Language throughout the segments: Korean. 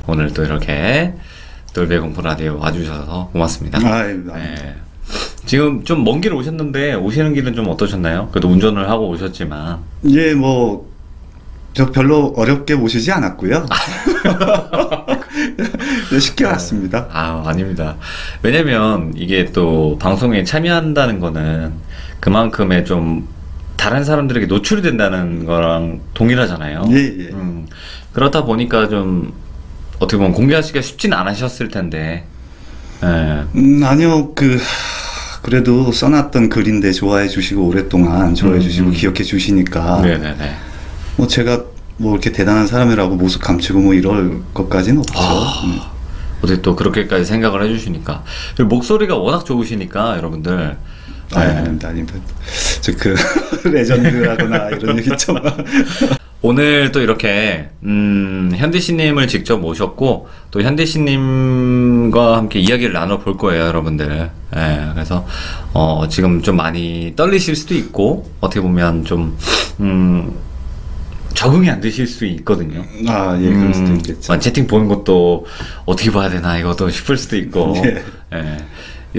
오늘 또 이렇게 놀배 공포 라디오 와주셔서 고맙습니다. 네. 지금 좀 먼 길 오셨는데 오시는 길은 좀 어떠셨나요? 그래도 운전을 하고 오셨지만. 예, 뭐 저 별로 어렵게 모시지 않았고요. 네, 쉽게 왔습니다. 아닙니다. 왜냐면 이게 또 방송에 참여한다는 거는 그만큼의 좀 다른 사람들에게 노출이 된다는 거랑 동일하잖아요. 예. 그렇다 보니까 좀 어떻게 보면 공개하시기가 쉽진 않으셨을 텐데. 예. 아니요, 그래도 써놨던 글인데 좋아해 주시고 오랫동안 좋아해 주시고 기억해 주시니까. 네네네. 뭐 제가 뭐 이렇게 대단한 사람이라고 모습 감추고 뭐 이럴 것까지는 없죠. 어떻게 또 그렇게까지 생각을 해주시니까. 그리고 목소리가 워낙 좋으시니까 여러분들. 아닙니다. 레전드라거나 이런 얘기 좀. 오늘 또 이렇게 현대씨님을 직접 모셨고 또 현대씨님과 함께 이야기를 나눠볼 거예요, 여러분들. 그래서 지금 좀 많이 떨리실 수도 있고 어떻게 보면 좀 적응이 안 되실 수 있거든요. 그럴 수도 있겠죠. 채팅 보는 것도 어떻게 봐야 되나 이것도 싶을 수도 있고.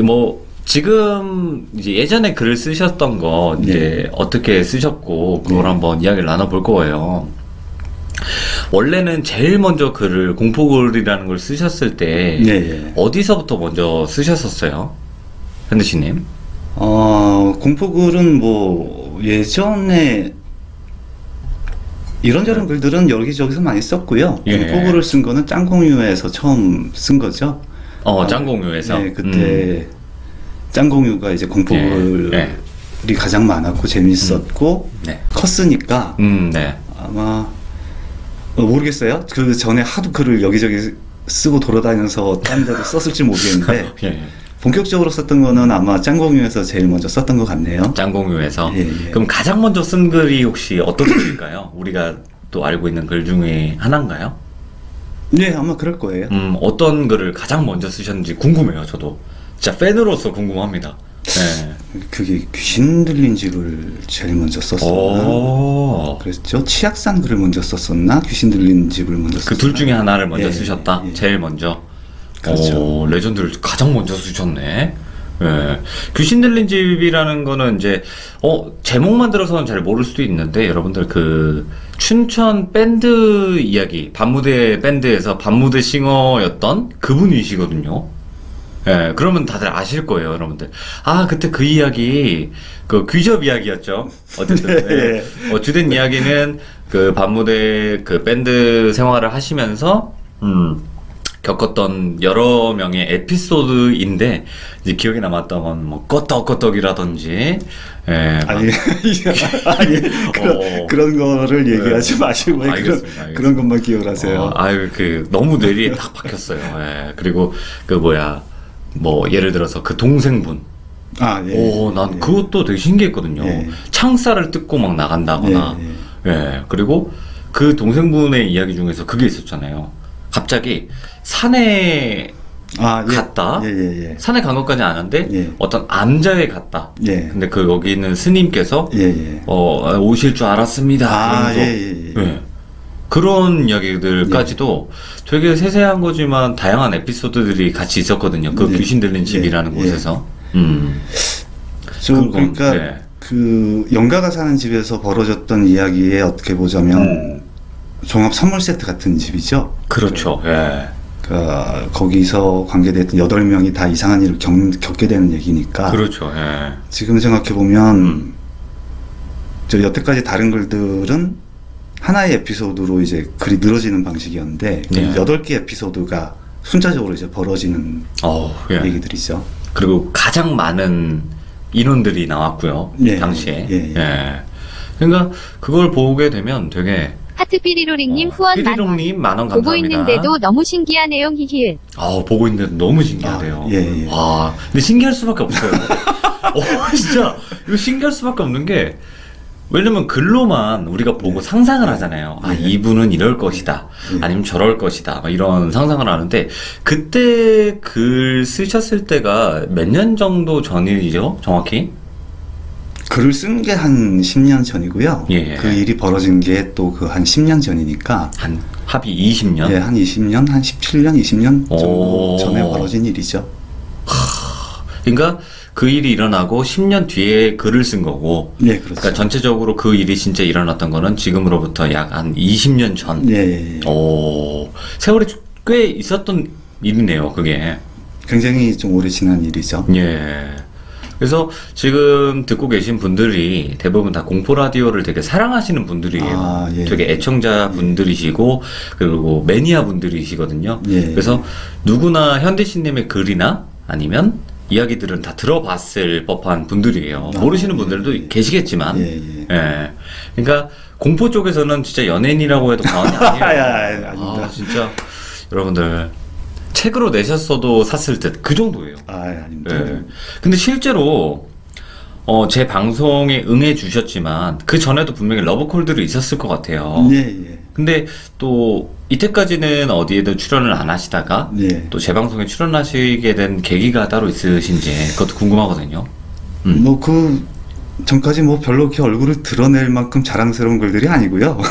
뭐 지금 이제 예전에 글을 쓰셨던 거 이제 어떻게 쓰셨고 그걸 한번 이야기를 나눠볼 거예요. 원래는 제일 먼저 글을 공포글이라는 걸 쓰셨을 때 어디서부터 먼저 쓰셨었어요, 현대씨님? 공포글은 뭐 예전에 이런저런 글들은 여기저기서 많이 썼고요. 공포글을 쓴 거는 짱공유에서 처음 쓴 거죠. 짱공유에서. 네, 그때 짱공유가 이제 공포글이 가장 많았고 재밌었고 컸으니까 아마 모르겠어요. 그 전에 하도 글을 여기저기 쓰고 돌아다녀서 딴 데도 썼을지 모르겠는데 본격적으로 썼던 거는 아마 짱공유에서 제일 먼저 썼던 것 같네요. 짱공유에서. 그럼 가장 먼저 쓴 글이 혹시 어떤 글일까요? 우리가 또 알고 있는 글 중에 하나인가요? 네, 아마 그럴 거예요. 어떤 글을 가장 먼저 쓰셨는지 궁금해요, 저도. 진짜 팬으로서 궁금합니다. 그게 귀신 들린 집을 제일 먼저 썼었나? 그랬죠. 치악산 글을 먼저 썼었나? 귀신 들린 집을 먼저 썼었나? 그 둘 중에 하나를 먼저 쓰셨다? 제일 먼저? 그렇죠. 레전드를 가장 먼저 쓰셨네. 귀신 들린 집이라는 거는 이제 제목만 들어서는 잘 모를 수도 있는데 여러분들 그 춘천 밴드 이야기, 밤무대 밴드에서 밤무대 싱어였던 그분이시거든요. 그러면 다들 아실 거예요, 여러분들. 그때 그 이야기, 그 귀접 이야기였죠. 어쨌든, 주된 이야기는 그 밤무대 그 밴드 생활을 하시면서, 겪었던 여러 명의 에피소드인데, 이제 기억에 남았던 건 뭐, 껐덕껐덕이라든지, 그런 거를 얘기하지 마시고, 알겠습니다. 그런 것만 기억을 하세요. 너무 뇌리에 딱 박혔어요. 그리고, 뭐 예를 들어서 그 동생분 난 그것도 되게 신기했거든요. 창살을 뜯고 막 나간다거나 그리고 그 동생분의 이야기 중에서 그게 있었잖아요. 갑자기 산에 갔다 산에 간 것까지 아는데 어떤 암자에 갔다. 근데 여기 있는 스님께서 오실 줄 알았습니다. 그런 이야기들까지도 되게 세세한 거지만 다양한 에피소드들이 같이 있었거든요. 그 귀신 들린 집이라는 곳에서. 그러니까 그 영가가 사는 집에서 벌어졌던 이야기에 어떻게 보자면 종합 선물 세트 같은 집이죠. 그렇죠. 그러니까 거기서 관계됐던 8명이 다 이상한 일을 겪게 되는 얘기니까. 그렇죠. 지금 생각해 보면 저 여태까지 다른 글들은 하나의 에피소드로 이제 글이 늘어지는 방식이었는데 8개 에피소드가 순차적으로 이제 벌어지는 얘기들이죠. 그리고 가장 많은 인원들이 나왔고요. 당시에. 그러니까 그걸 보게 되면 되게 하트 삐리로링님 후원 삐리로링님 만원 감사합니다. 보고 있는데도 너무 신기하네요. 히히. 보고 있는데도 너무 신기하대요. 근데 신기할 수밖에 없어요. 진짜 이거 신기할 수밖에 없는 게 왜냐면 글로만 우리가 보고 상상을 하잖아요. 이분은 이럴 것이다. 아니면 저럴 것이다. 막 이런 상상을 하는데 그때 글 쓰셨을 때가 몇 년 정도 전이죠? 정확히? 글을 쓴 게 한 10년 전이고요. 그 일이 벌어진 게 또 그 한 10년 전이니까 합의 20년? 예, 한 20년, 한 17년, 20년 정도 전에 벌어진 일이죠. 그러니까 그 일이 일어나고 10년 뒤에 글을 쓴 거고. 네, 그렇죠. 그러니까 전체적으로 그 일이 진짜 일어났던 거는 지금으로부터 약 한 20년 전. 예. 오, 세월이 꽤 있었던 일이네요, 그게. 굉장히 좀 오래 지난 일이죠. 예. 그래서 지금 듣고 계신 분들이 대부분 다 공포 라디오를 되게 사랑하시는 분들이에요. 예. 되게 애청자 분들이시고 그리고 매니아 분들이시거든요. 예. 그래서 누구나 현대신님의 글이나 아니면 이야기들은 다 들어봤을 법한 분들이에요. 모르시는 분들도 계시겠지만. 예. 그러니까 공포 쪽에서는 진짜 연예인이라고 해도 과언이 아니에요. 아닙니다. 진짜 여러분들 책으로 내셨어도 샀을 듯 그 정도예요. 아닙니다. 예. 근데 실제로 제 방송에 응해 주셨지만 그 전에도 분명히 러브콜들이 있었을 것 같아요. 예. 근데 또 이때까지는 어디에도 출연을 안 하시다가 또 제 방송에 출연하시게 된 계기가 따로 있으신지 그것도 궁금하거든요. 뭐 그 전까지 뭐 별로 이렇게 얼굴을 드러낼 만큼 자랑스러운 글들이 아니고요.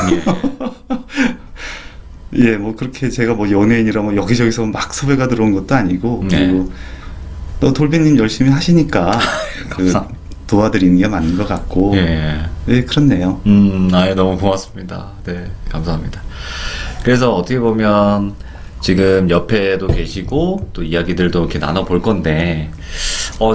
예, 뭐 그렇게 제가 뭐 연예인이라 뭐 여기저기서 막 섭외가 들어온 것도 아니고 그리고 또 돌비님 열심히 하시니까 그 도와드리는 게 맞는 것 같고 네, 그렇네요. 너무 고맙습니다. 네, 감사합니다. 그래서 어떻게 보면 지금 옆에도 계시고 또 이야기들도 이렇게 나눠볼 건데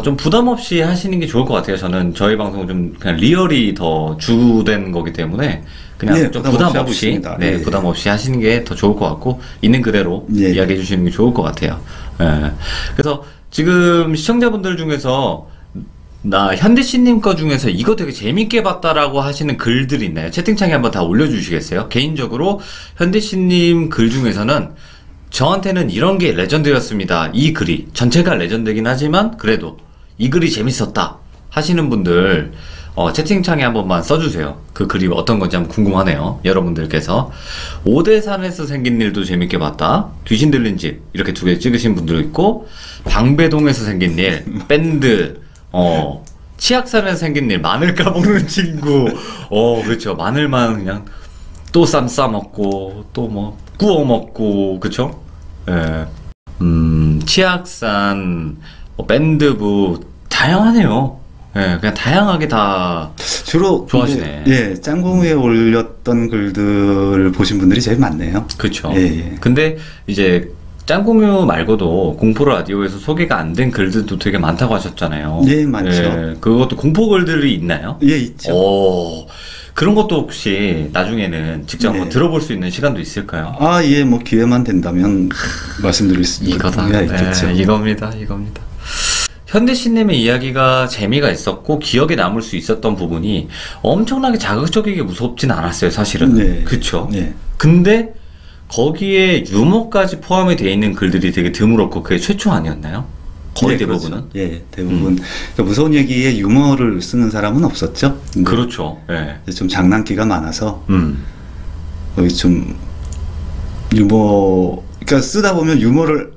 좀 부담 없이 하시는 게 좋을 것 같아요. 저는 저희 방송은 좀 그냥 리얼이 더 주된 거기 때문에 그냥 좀 부담 없이 부담 없이 하시는 게 더 좋을 것 같고 있는 그대로 이야기해 주시는 게 좋을 것 같아요. 그래서 지금 시청자분들 중에서 나 현대씨님 거 중에서 이거 되게 재밌게 봤다라고 하시는 글들이 있나요? 채팅창에 한번 다 올려주시겠어요? 개인적으로 현대씨님 글 중에서는 저한테는 이런 게 레전드였습니다. 이 글이 전체가 레전드긴 하지만 그래도 이 글이 재밌었다 하시는 분들 채팅창에 한 번만 써주세요. 그 글이 어떤 건지 한번 궁금하네요. 여러분들께서 오대산에서 생긴 일도 재밌게 봤다, 귀신 들린 집 이렇게 2개 찍으신 분도 있고, 방배동에서 생긴 일, 밴드, 치악산에서 생긴 일, 마늘 까먹는 친구, 그렇죠. 마늘만 그냥 또 쌈 싸먹고 또 뭐 구워 먹고, 그쵸? 예. 치악산, 밴드부 다양하네요. 예, 그냥 다양하게 다 주로 좋아하시네. 예, 짱공에 올렸던 글들을 보신 분들이 제일 많네요. 그렇죠. 근데 이제 짱공유 말고도 공포 라디오에서 소개가 안 된 글들도 되게 많다고 하셨잖아요. 예, 많죠. 그것도 공포 글들이 있나요? 예, 있죠. 그런 것도 혹시 나중에는 직접 한번 들어볼 수 있는 시간도 있을까요? 예, 뭐 기회만 된다면 말씀드릴 수 있겠죠. 이겁니다. 현대씨님의 이야기가 재미가 있었고 기억에 남을 수 있었던 부분이 엄청나게 자극적이게 무섭진 않았어요, 사실은. 그쵸? 근데 거기에 유머까지 포함이 되어 있는 글들이 되게 드물었고 그게 최초 아니었나요? 거의 대부분은? 그렇죠. 대부분. 그러니까 무서운 얘기에 유머를 쓰는 사람은 없었죠. 그렇죠. 좀 장난기가 많아서 거기 좀 유머, 그러니까 쓰다 보면 유머를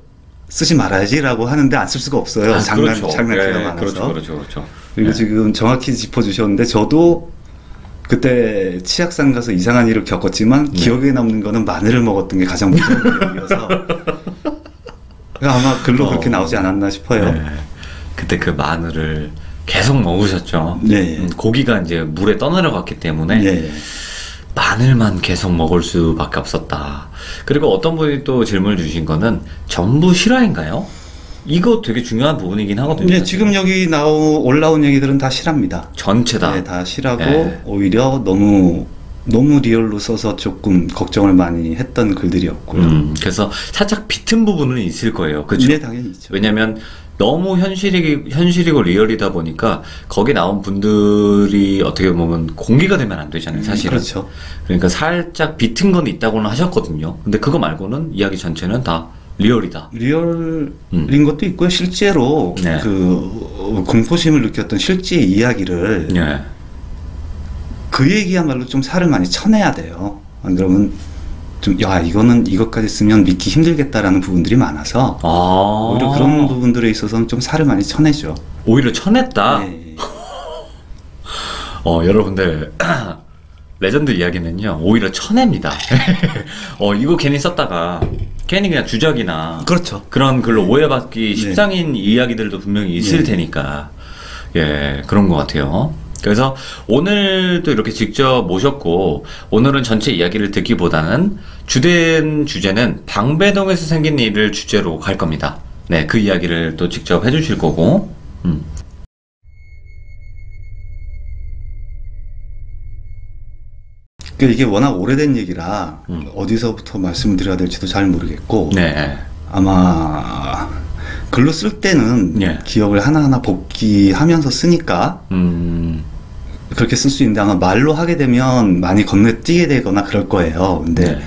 쓰지 말아야지라고 하는데 안 쓸 수가 없어요. 장난기가 많아서. 그렇죠. 그리고 지금 정확히 짚어주셨는데 저도 그때 치악산 가서 이상한 일을 겪었지만 기억에 남는 거는 마늘을 먹었던 게 가장 무서운 기억이어서 아마 글로 그렇게 나오지 않았나 싶어요. 그때 그 마늘을 계속 먹으셨죠. 고기가 이제 물에 떠내려갔기 때문에 마늘만 계속 먹을 수밖에 없었다. 그리고 어떤 분이 또 질문을 주신 거는 전부 실화인가요? 이거 되게 중요한 부분이긴 하거든요. 지금 여기 올라온 얘기들은 다 실화입니다. 전체 다? 다 실화고 오히려 너무 리얼로 써서 조금 걱정을 많이 했던 글들이었고요. 그래서 살짝 비튼 부분은 있을 거예요. 그렇죠? 네, 당연히 있죠. 왜냐면 너무 현실이고 리얼이다 보니까 거기 나온 분들이 어떻게 보면 공개가 되면 안 되잖아요, 사실은. 그렇죠. 그러니까 살짝 비튼 건 있다고는 하셨거든요. 근데 그거 말고는 이야기 전체는 다 리얼이다. 리얼인 것도 있고요. 실제로 그 공포심을 느꼈던 실제 이야기를 그 얘기야말로 좀 살을 많이 쳐내야 돼요. 안 그러면 좀 이거는 이것까지 쓰면 믿기 힘들겠다라는 부분들이 많아서 오히려 그런 부분들에 있어서는 좀 살을 많이 쳐내죠. 오히려 쳐냈다? 여러분들 레전드 이야기는요 오히려 천해입니다. 이거 괜히 썼다가 괜히 그냥 주작이나 그렇죠. 그런 글로 오해받기 십상인 이야기들도 분명히 있을 테니까 예 그런 것 같아요. 그래서 오늘도 이렇게 직접 모셨고 오늘은 전체 이야기를 듣기보다는 주된 주제는 방배동에서 생긴 일을 주제로 갈 겁니다. 네, 그 이야기를 또 직접 해주실 거고 이게 워낙 오래된 얘기라 어디서부터 말씀을 드려야 될지도 잘 모르겠고 네. 아마 글로 쓸 때는 기억을 하나하나 복기하면서 쓰니까 그렇게 쓸 수 있는데 아마 말로 하게 되면 많이 건너뛰게 되거나 그럴 거예요. 근데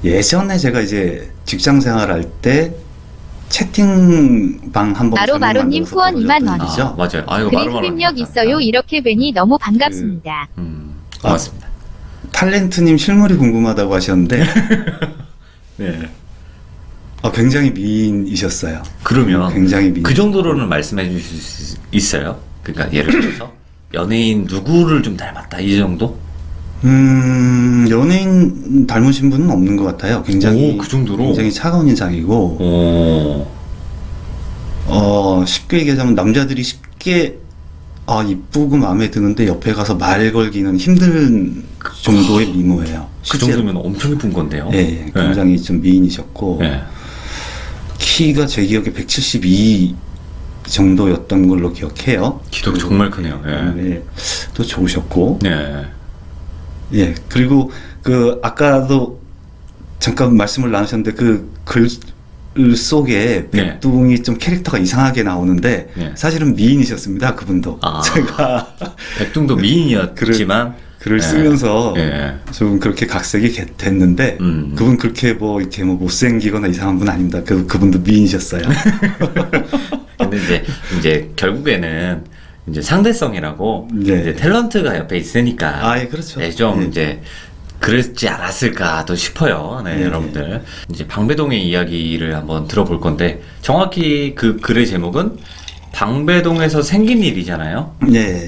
예전에 제가 이제 직장 생활할 때 채팅방 한번 마로마로님 후원 2만 원. 맞아요. 아이고, 그림 흡입력 있어요. 이렇게 뵈니 너무 반갑습니다. 고맙습니다. 탤런트님 실물이 궁금하다고 하셨는데 네. 굉장히 미인이셨어요. 그러면 굉장히 미인. 그 정도로는 말씀해 주실 수 있어요? 그러니까 예를 들어서 연예인 누구를 좀 닮았다 이 정도? 연예인 닮으신 분은 없는 것 같아요. 굉장히 그 정도로 굉장히 차가운 인상이고 쉽게 얘기하자면 남자들이 쉽게 이쁘고 마음에 드는데 옆에 가서 말 걸기는 힘든 정도의 미모예요. 그 정도면 엄청 이쁜 건데요. 네, 굉장히 좀 미인이셨고 키가 제 기억에 172 정도였던 걸로 기억해요. 키도 정말 크네요. 네, 또 좋으셨고. 예, 그리고 아까도 잠깐 말씀을 나누셨는데 글 속에 백둥이 좀 캐릭터가 이상하게 나오는데 사실은 미인이셨습니다. 그분도. 제가 백둥도 미인이었지만 글을 쓰면서 좀 그렇게 각색이 됐는데 그분 그렇게 이렇게 못생기거나 이상한 분 아닙니다. 그분도 미인이셨어요. 근데 이제 결국에는 이제 상대성이라고 이제 탤런트가 옆에 있으니까 그렇죠. 좀 이제 그랬지 않았을까도 싶어요. 여러분들 이제 방배동의 이야기를 한번 들어볼 건데 정확히 그 글의 제목은 방배동에서 생긴 일이잖아요.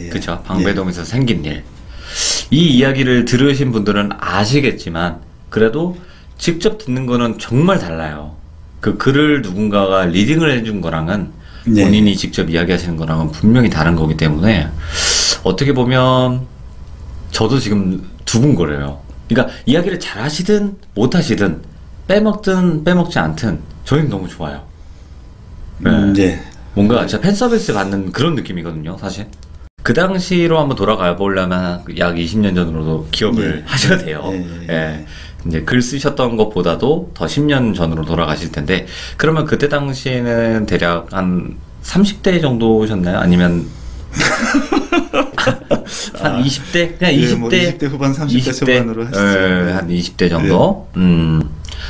그렇죠. 방배동에서 생긴 일. 이 이야기를 들으신 분들은 아시겠지만 그래도 직접 듣는 거는 정말 달라요. 그 글을 누군가가 리딩을 해준 거랑은 본인이 직접 이야기하시는 거랑은 분명히 다른 거기 때문에 어떻게 보면 저도 지금 두근거려요. 그러니까 이야기를 잘 하시든 못 하시든 빼먹든 빼먹지 않든 저희는 너무 좋아요. 뭔가 진짜 팬 서비스 받는 그런 느낌이거든요, 사실. 그 당시로 한번 돌아가 보려면 약 20년 전으로도 기억을 하셔야 돼요. 이제 글 쓰셨던 것보다도 더 10년 전으로 돌아가실 텐데 그러면 그때 당시에는 대략 한 30대 정도셨나요? 아니면 한 20대? 그냥 20대 후반 30대 초반으로 하시죠. 한 20대 정도?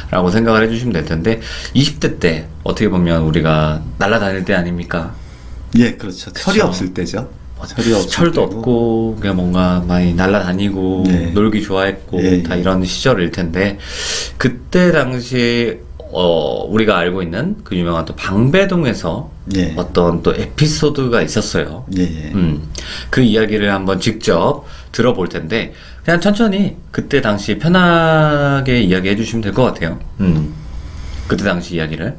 라고 생각을 해주시면 될 텐데 20대 때 어떻게 보면 우리가 날아다닐 때 아닙니까? 그렇죠. 철이 없을 때죠. 철도 없고 그냥 뭔가 많이 날아다니고 놀기 좋아했고 다 이런 시절일 텐데 그때 당시 우리가 알고 있는 그 유명한 또 방배동에서 어떤 또 에피소드가 있었어요. 그 이야기를 한번 직접 들어볼 텐데 그냥 천천히 그때 당시 편하게 이야기해 주시면 될 것 같아요. 그때 당시 이야기를.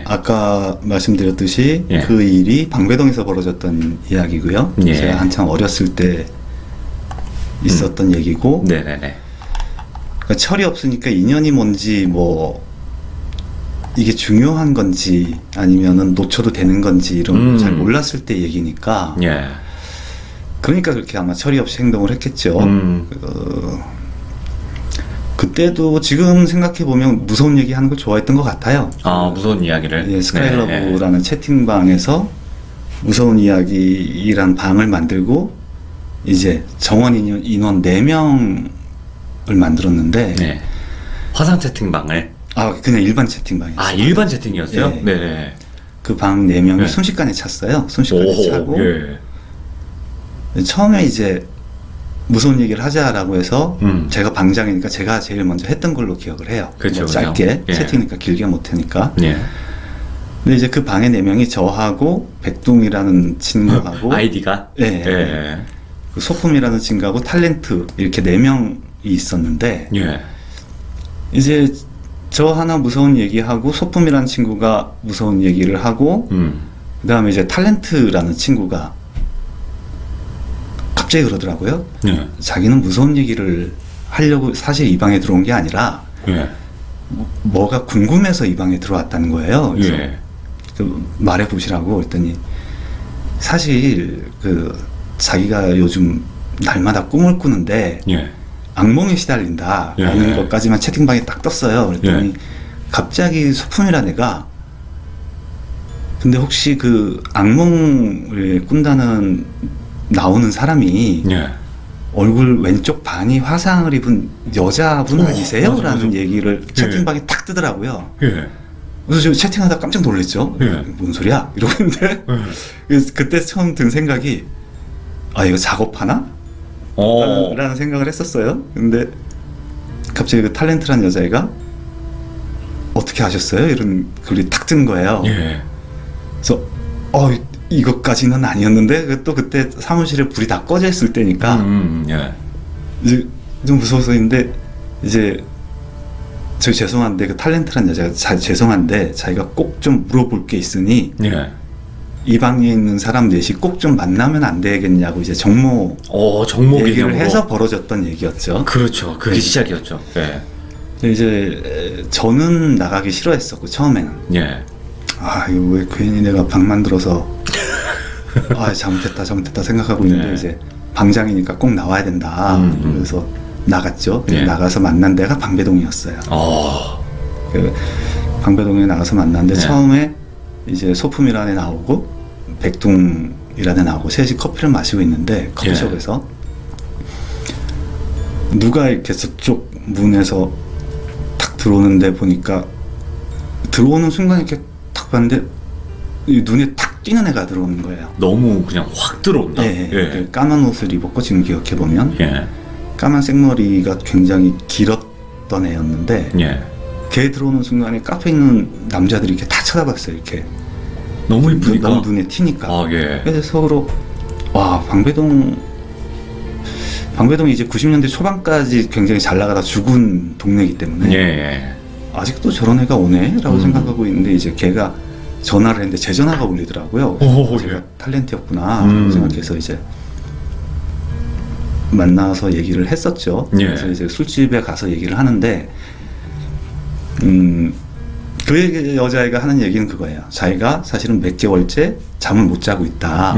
아까 말씀드렸듯이 그 일이 방배동에서 벌어졌던 이야기고요. 제가 한창 어렸을 때 있었던 얘기고. 그러니까 철이 없으니까 인연이 뭔지 이게 중요한 건지 아니면은 놓쳐도 되는 건지 이런 잘 몰랐을 때 얘기니까. 그러니까 그렇게 아마 철이 없이 행동을 했겠죠. 그때도 지금 생각해보면 무서운 얘기 하는 걸 좋아했던 것 같아요. 무서운 이야기를? 스카이러브라는 채팅방에서 무서운 이야기란 방을 만들고 이제 정원 인원 4명을 만들었는데 화상 채팅방을? 그냥 일반 채팅방이었어요. 일반 채팅이었어요? 그 방 4명을 순식간에 찼어요. 순식간에 차고 처음에 이제 무서운 얘기를 하자라고 해서 제가 방장이니까 제가 제일 먼저 했던 걸로 기억을 해요. 짧게 채팅이니까 길게 못하니까. 근데 이제 그 방에 4명이 저하고 백둥이라는 친구하고 아이디가? 그 소품이라는 친구하고 탤런트 이렇게 4명이 있었는데 예. 이제 저 하나 무서운 얘기하고 소품이라는 친구가 무서운 얘기를 하고 그 다음에 이제 탤런트라는 친구가 갑자기 그러더라고요. 예. 자기는 무서운 얘기를 하려고 사실 이 방에 들어온 게 아니라 예. 뭐가 궁금해서 이 방에 들어왔다는 거예요. 그래서 예. 말해보시라고 그랬더니 사실 그 자기가 요즘 날마다 꿈을 꾸는데 예. 악몽에 시달린다라는 예. 것까지만 채팅방에 딱 떴어요. 그랬더니 예. 갑자기 소품이란 애가 근데 혹시 그 악몽을 꾼다는 나오는 사람이 예. 얼굴 왼쪽 반이 화상을 입은 여자분 아니세요? 맞아, 라는 맞아. 얘기를 예. 채팅방에 딱 뜨더라고요. 예. 그래서 저 채팅하다 깜짝 놀랐죠. 예. 뭔 소리야? 이러고 있는데 그래서 그때 처음 든 생각이 아 이거 작업하나? 라는 생각을 했었어요. 근데 갑자기 그 탤런트란 여자애가 어떻게 하셨어요? 이런 글이 탁 뜬 거예요. 예. 그래서 이것까지는 아니었는데 또 그때 사무실에 불이 다 꺼져 있을 때니까 예. 이제 좀 무서워서인데 이제 저 죄송한데 그 탤런트란 여자가 죄송한데 자기가 꼭 좀 물어볼 게 있으니 예. 이 방에 있는 사람 넷이 꼭 좀 만나면 안 되겠냐고 이제 정모 정모 얘기를 개념으로. 해서 벌어졌던 얘기였죠. 그렇죠. 그게 네. 시작이었죠. 예. 이제 저는 나가기 싫어했었고 처음에는 예. 아 이거 왜 괜히 내가 방 만들어서 아 잘못했다 생각하고 있는데 네. 이제 방장이니까 꼭 나와야 된다. 그래서 나갔죠. 예. 나가서 만난 데가 방배동이었어요. 그 방배동에 나가서 만났는데 네. 처음에 이제 소품이라는 애 나오고 백둥이라는 애 나오고 셋이 커피를 마시고 있는데 커피숍에서 누가 이렇게 저쪽 문에서 탁 들어오는데 보니까 들어오는 순간 이렇게 탁 봤는데 이 눈에 탁 띄는 애가 들어오는 거예요. 너무 그냥 확 들어온다. 예, 예. 그 까만 옷을 입었고 지금 기억해 보면 예. 까만 생머리가 굉장히 길었던 애였는데 예. 걔 들어오는 순간에 카페에 있는 남자들이 이렇게 다 쳐다봤어요. 이렇게 너무 이쁘니까. 너무 눈에 튀니까. 예. 그래서 서로 와 방배동이 이제 90년대 초반까지 굉장히 잘 나가다 죽은 동네이기 때문에 예. 아직도 저런 애가 오네라고 생각하고 있는데 이제 걔가 전화를 했는데 제 전화가 울리더라고요. 제가 탤런트였구나 생각해서 이제 만나서 얘기를 했었죠. 예. 그래서 이제 술집에 가서 얘기를 하는데 그 여자애가 하는 얘기는 그거예요. 자기가 사실은 몇 개월째 잠을 못 자고 있다.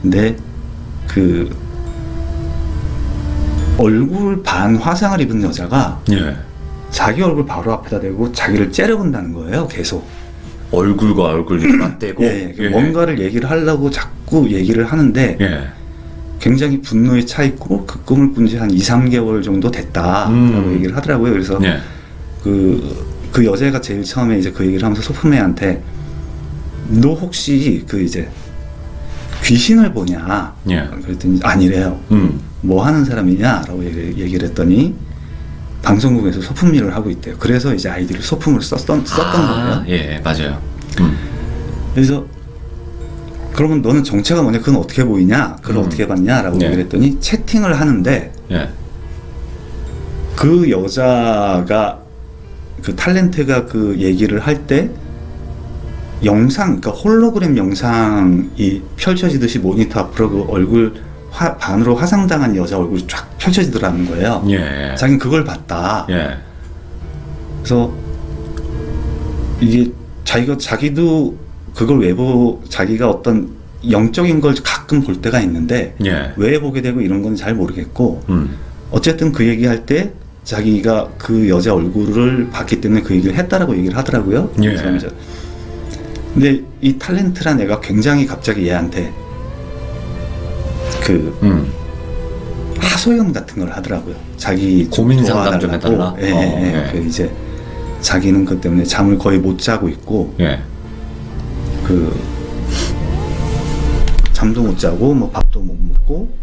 근데 그 얼굴 반 화상을 입은 여자가 예. 자기 얼굴 바로 앞에다 대고 자기를 째려본다는 거예요. 계속. 얼굴과 얼굴이 맞대고 예, 뭔가를 얘기를 하려고 자꾸 얘기를 하는데 예. 굉장히 분노에 차 있고 그 꿈을 꾼 지 한 2, 3개월 정도 됐다라고 얘기를 하더라고요. 그래서 예. 그 여자애가 제일 처음에 이제 그 얘기를 하면서 소품애한테 너 혹시 그 이제 귀신을 보냐? 예. 그랬더니 아니래요. 뭐 하는 사람이냐라고 얘기를 했더니 방송국에서 소품 일을 하고 있대요. 그래서 이제 아이디를 소품을 썼던 거예요. 예, 맞아요. 그래서 그러면 너는 정체가 뭐냐? 그건 어떻게 보이냐? 그걸 어떻게 봤냐? 라고 네. 얘기를 했더니 채팅을 하는데 예. 그 여자가 그 탤런트가 그 얘기를 할 때 영상, 그러니까 홀로그램 영상이 펼쳐지듯이 모니터 앞으로 그 얼굴 반으로 화상당한 여자 얼굴이 쫙 펼쳐지더라는 거예요. 예. 자기는 그걸 봤다. 예. 그래서 이게 자기도 그걸 자기가 어떤 영적인 걸 가끔 볼 때가 있는데 예. 왜 보게 되고 이런 건 잘 모르겠고 어쨌든 그 얘기할 때 자기가 그 여자 얼굴을 봤기 때문에 그 얘기를 했다라고 얘기를 하더라고요. 예. 근데 이 탤런트란 애가 굉장히 갑자기 얘한테 그 하소연 같은 걸 하더라고요. 자기 고민 상담 좀 해달라. 그 이제 자기는 그 때문에 잠을 거의 못 자고 있고 예. 그 잠도 못 자고 뭐 밥도 못 먹고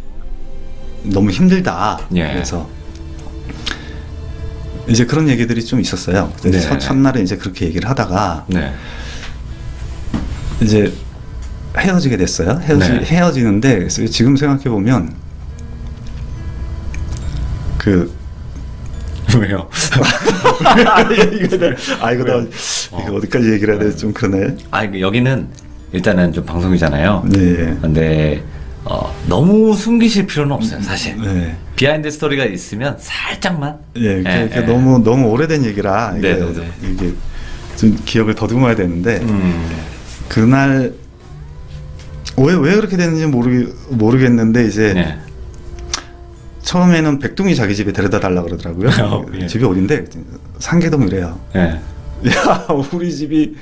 너무 힘들다. 예. 그래서 이제 그런 얘기들이 좀 있었어요. 네. 첫날에 이제 그렇게 얘기를 하다가 네. 이제 헤어지게 됐어요. 헤어지는데 그래서 지금 생각해 보면 왜요? 이거 어디까지 얘기를 해야 될지 좀 그러네. 여기는 일단은 좀 방송이잖아요. 네. 근데 너무 숨기실 필요는 없어요, 사실. 네. 비하인드 스토리가 있으면 살짝만. 너무 오래된 얘기라 이게 좀 기억을 더듬어야 되는데 그날 왜 그렇게 됐는지 모르겠는데 이제 처음에는 백둥이 자기 집에 데려다 달라 그러더라고요. 집이 어딘데? 상계동이래요. 야, 우리 집이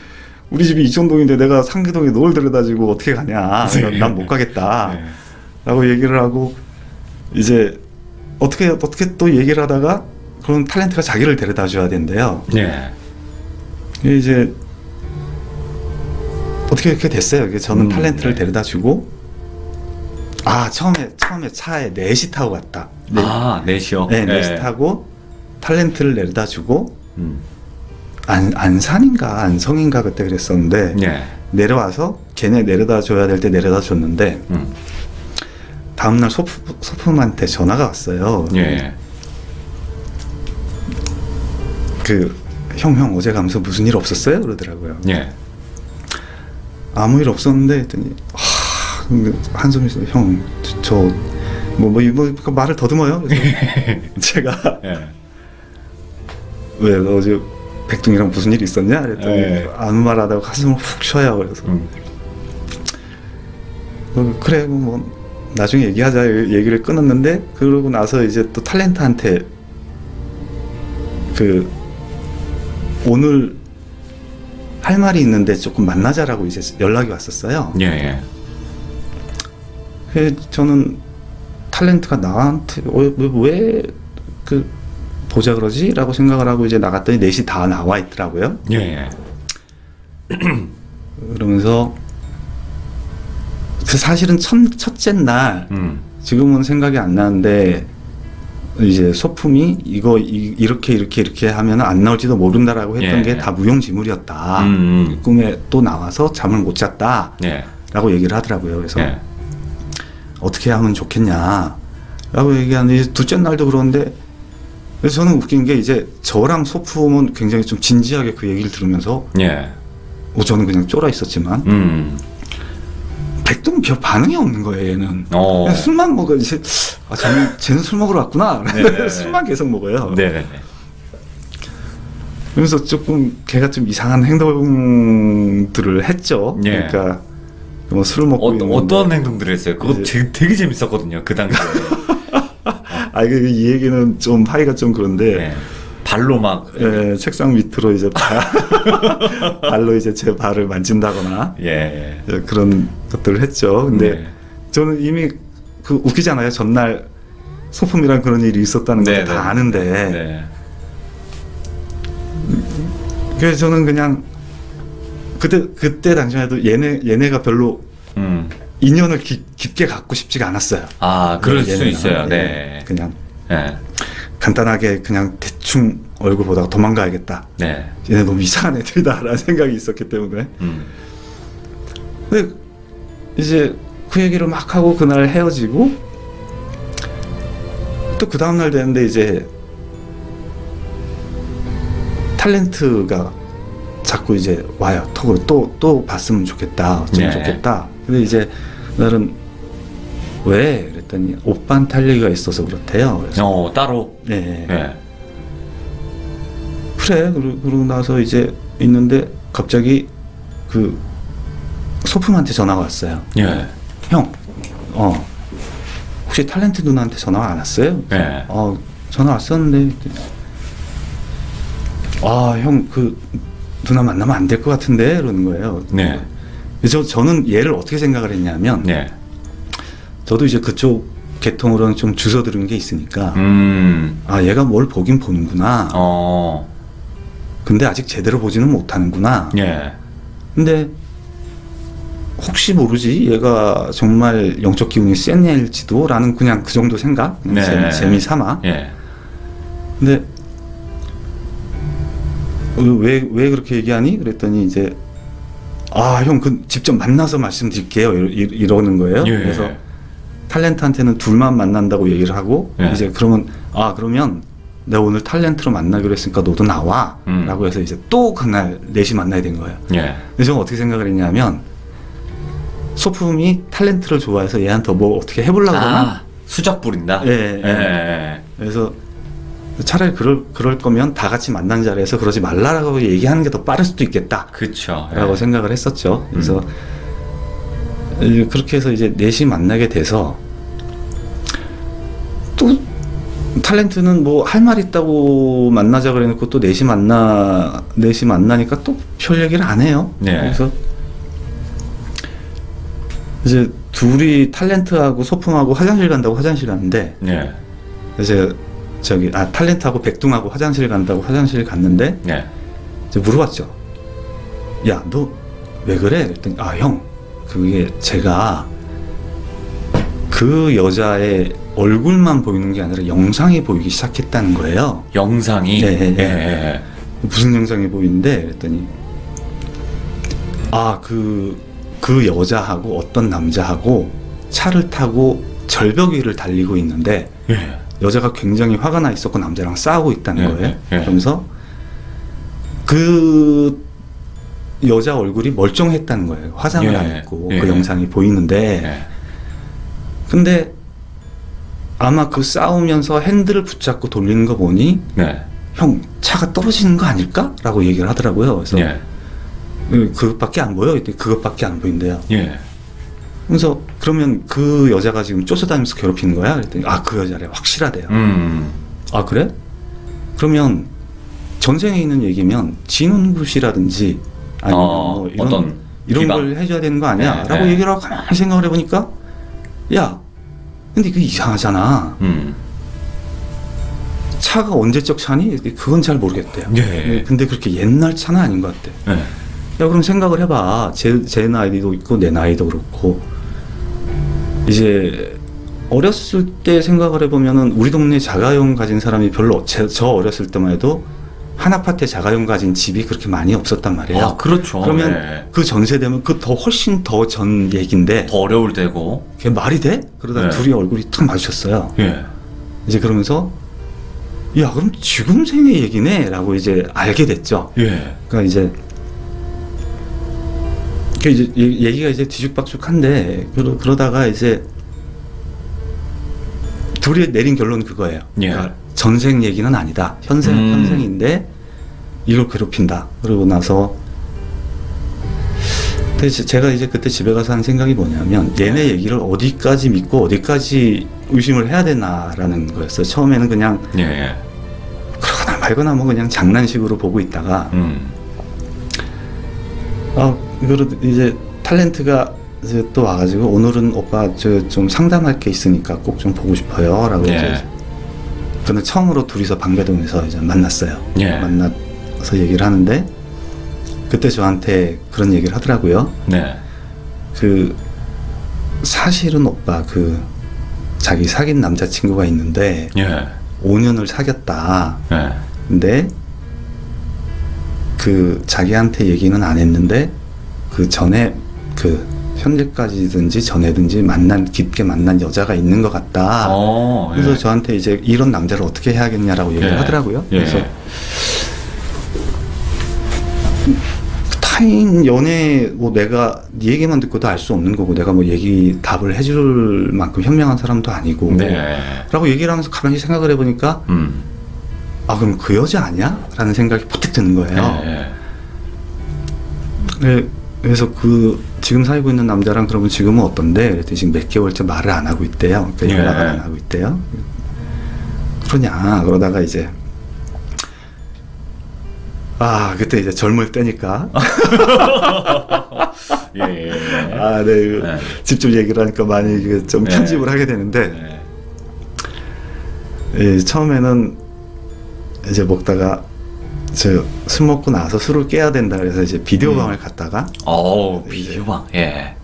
이촌동인데 내가 상계동에 널 데려다주고 어떻게 가냐? 난 못 가겠다. 라고 얘기를 하고 이제 어떻게 또 얘기를 하다가 그런 탤런트가 자기를 데려다 줘야 된대요. 이제 어떻게 이렇게 됐어요. 저는 탤런트를 데려다 주고 처음에 차에 4시 타고 갔다. 4시요? 네, 4시 타고 탤런트를 내려다 주고 안산인가 안성인가 그때 그랬었는데 내려와서 걔네 내려다 줘야 될 때 내려다 줬는데 다음날 소품한테 전화가 왔어요. 형 어제 가면서 무슨 일 없었어요? 그러더라고요. 아무 일 없었는데 했더니 한숨이 쉬면서 형 저 말을 더듬어요. 제가 왜 너 어제 백둥이랑 무슨 일이 있었냐? 그랬더니 아무 말 하다가 가슴을 훅 쉬어요. 그래서 그래 뭐 나중에 얘기하자 얘기를 끊었는데 그러고 나서 이제 또 탤런트한테 오늘 할 말이 있는데 조금 만나자라고 이제 연락이 왔었어요. 저는 탤런트가 나한테 왜 보자 그러지? 라고 생각을 하고 이제 나갔더니 4시 다 나와 있더라고요. 그러면서 사실은 첫째 날 지금은 생각이 안 나는데 이제 소품이 이렇게 하면 안 나올지도 모른다라고 했던 게 다 무용지물이었다. 꿈에 또 나와서 잠을 못 잤다. 라고 얘기를 하더라고요. 그래서 어떻게 하면 좋겠냐 라고 얘기하는데 이제 둘째 날도 그러는데 그래서 저는 웃긴 게 이제 저랑 소품은 굉장히 좀 진지하게 그 얘기를 들으면서 저는 그냥 쫄아 있었지만 백동 별 반응이 없는 거예요. 얘는 그냥 술만 먹어. 이제 쟤는 술 먹으러 왔구나. 술만 계속 먹어요. 그래서 조금 걔가 좀 이상한 행동들을 했죠. 그러니까 뭐 술을 먹고 어떤 행동들을 했어요? 그거 되게 재밌었거든요. 그 당시에. 이 얘기는 좀 하기가 좀 그런데 발로 막 책상 밑으로 이제 발로 이제 제 발을 만진다거나 그런 것들을 했죠. 근데 저는 이미 웃기잖아요. 전날 소품이랑 그런 일이 있었다는 걸 다 아는데 그래서 저는 그냥 그때 당시에도 얘네가 별로 인연을 깊게 갖고 싶지가 않았어요. 그럴 수 있어요. 그냥 간단하게 그냥 대충 얼굴 보다가 도망가야겠다. 얘네 너무 이상한 애들이다 라는 생각이 있었기 때문에 근데 이제 그 얘기를 막 하고 그날 헤어지고 또 그 다음날 되는데 이제 탤런트가 자꾸 이제 와요. 톡을 또 봤으면 좋겠다. 어쩌면 좋겠다. 근데 이제 그날은 왜? 그랬더니 오빤 탈리가 있어서 그렇대요. 그래서 따로? 그래. 그러고 나서 이제 있는데 갑자기 소품한테 전화가 왔어요. 형, 혹시 탤런트 누나한테 전화가 안 왔어요? 전화 왔었는데 형 누나 만나면 안 될 것 같은데 이러는 거예요. 그래서 저는 얘를 어떻게 생각을 했냐면 저도 이제 그쪽 계통으로는 좀 주워 들은 게 있으니까 얘가 뭘 보긴 보는구나. 근데 아직 제대로 보지는 못하는구나. 근데 혹시 모르지 얘가 정말 영적 기운이 센 애일지도 라는 그냥 그 정도 생각 재미삼아. 근데 왜 그렇게 얘기하니? 그랬더니 이제 아, 형, 그 직접 만나서 말씀드릴게요. 이러는 거예요. 예. 그래서 탤런트한테는 둘만 만난다고 얘기를 하고 예. 이제 그러면 그러면 내가 오늘 탤런트로 만나기로 했으니까 너도 나와 라고 해서 이제 또 그날 4시 만나야 된 거예요. 예. 근데 저는 어떻게 생각을 했냐면 소품이 탤런트를 좋아해서 얘한테 뭐 어떻게 해보려고 하나? 수작 부린다? 예. 예. 그래서 차라리 그럴 거면 다 같이 만난 자리에서 그러지 말라라고 얘기하는 게 더 빠를 수도 있겠다. 그쵸. 라고 예. 생각을 했었죠. 그래서 그렇게 해서 이제 4시 만나게 돼서 또 탤런트는 뭐 할 말 있다고 만나자 그래놓고 또 4시 만나니까 또 별 얘기를 안 해요. 네. 그래서 이제 둘이 탤런트하고 소품하고 화장실 간다고 화장실 갔는데 네. 이제 탤런트하고 백둥하고 화장실 간다고 화장실 갔는데 네. 이제 물어봤죠. 야, 너 왜 그래? 그랬더니 형, 그게 제가 그 여자의 얼굴만 보이는 게 아니라 영상이 보이기 시작했다는 거예요. 영상이? 네. 예. 무슨 영상이 보이는데? 그랬더니 그 여자하고 어떤 남자하고 차를 타고 절벽 위를 달리고 있는데 예. 여자가 굉장히 화가 나 있었고 남자랑 싸우고 있다는 예. 거예요. 예. 그러면서 그 여자 얼굴이 멀쩡했다는 거예요. 화장을 예. 안 했고 예. 그 영상이 보이는데 예. 근데 아마 그 싸우면서 핸들을 붙잡고 돌리는 거 보니 네. 형, 차가 떨어지는 거 아닐까? 라고 얘기를 하더라고요. 그래서 예. 그것밖에 안 보여? 그것밖에 안 보인대요. 예. 그래서 그러면 그 여자가 지금 쫓아다니면서 괴롭히는 거야? 그랬더니 그 여자래. 확실하대요. 아, 그래? 그러면 전생에 있는 얘기면 진혼굿이라든지 아니면 뭐 이런 걸 해줘야 되는 거 아니야? 네, 라고 네. 얘기를 하고 가만히 생각을 해보니까 야, 근데 그게 이상하잖아. 차가 언제적 차니? 그건 잘 모르겠대요. 예. 근데 그렇게 옛날 차는 아닌 것 같대. 예. 야, 그럼 생각을 해봐. 제 나이도 있고 내 나이도 그렇고 이제 어렸을 때 생각을 해보면은 우리 동네 자가용 가진 사람이 별로 저 어렸을 때만 해도 한 아파트에 자가용 가진 집이 그렇게 많이 없었단 말이에요. 아, 그렇죠. 그러면 예. 그 전세되면 그 더 훨씬 더 전 얘기인데 더 어려울 때고. 그게 말이 돼? 그러다 네. 둘이 얼굴이 탁 마주쳤어요. 예. 이제 그러면서 야, 그럼 지금 생의 얘기네? 라고 이제 알게 됐죠. 예. 그러니까 이제 얘기가 이제 뒤죽박죽한데 그러다가 이제 둘이 내린 결론은 그거예요. 예. 그러니까 전생 얘기는 아니다. 현생인데 이걸 괴롭힌다. 그러고 나서 근데 제가 이제 그때 집에 가서 한 생각이 뭐냐면 얘네 얘기를 어디까지 믿고 어디까지 의심을 해야 되나라는 거였어요. 처음에는 그냥 예. 그러거나 말거나 뭐 그냥 장난식으로 보고 있다가 이거를 이제 탤런트가 이제 또 와가지고 오늘은 오빠 저 좀 상담할 게 있으니까 꼭 좀 보고 싶어요 라고 예. 이제 근데 처음으로 둘이서 방배동에서 이제 만났어요. 예. 만나서 얘기를 하는데 그때 저한테 그런 얘기를 하더라고요. 네. 그 사실은 오빠 그 자기 사귄 남자친구가 있는데 예. 5년을 사귀었다. 예. 근데 그 자기한테 얘기는 안 했는데 그 전에 그 현재까지든지 전에든지 깊게 만난 여자가 있는 것 같다. 그래서 예. 저한테 이제 이런 남자를 어떻게 해야겠냐라고 얘기를 예. 하더라고요. 예. 그래서 타인 연애 뭐 내가 네 얘기만 듣고도 알 수 없는 거고 내가 뭐 답을 해줄 만큼 현명한 사람도 아니고 네. 라고 얘기를 하면서 가만히 생각을 해보니까 그럼 그 여자 아니야? 라는 생각이 퍼뜩 드는 거예요. 예. 네, 그래서 지금 사귀고 있는 남자랑 그러면 지금은 어떤데? 그랬더니 지금 몇 개월째 말을 안 하고 있대요. 그러니까 연락을 안 하고 있대요. 그러냐? 그러다가 이제 그때 이제 젊을 때니까. 예. 네. 직접 얘기를 하니까 많이 좀 편집을 하게 되는데, 처음에는 이제 먹다가, 술 먹고 나서 술을 깨야 된다 그래서 이제 비디오방을 갔다가. 비디오방. 예.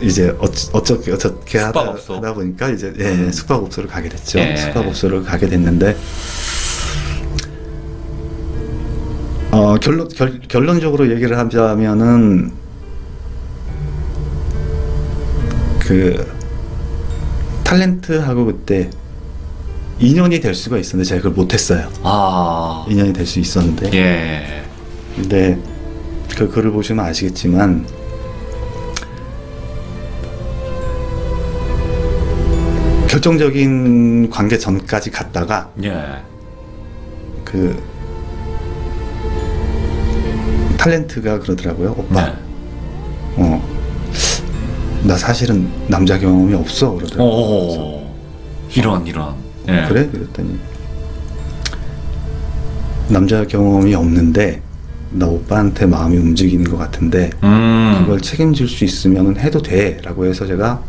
이제 어떻게 숙박업소. 하다 보니까 이제, 숙박업소를 가게 됐죠. 숙박업소를 가게 됐는데, 결론적으로 얘기를 하자면은 그 탤런트하고 그때 인연이 될 수가 있었는데 제가 그걸 못했어요. 인연이 될 수 있었는데. 예. 근데 그 글을 보시면 아시겠지만 결정적인 관계 전까지 갔다가 그 탤런트가 그러더라고요. 오빠, 나 사실은 남자 경험이 없어 그러더라고요. 이런. 그래? 그랬더니 남자 경험이 없는데 나 오빠한테 마음이 움직이는 것 같은데 그걸 책임질 수 있으면 해도 돼 라고 해서 제가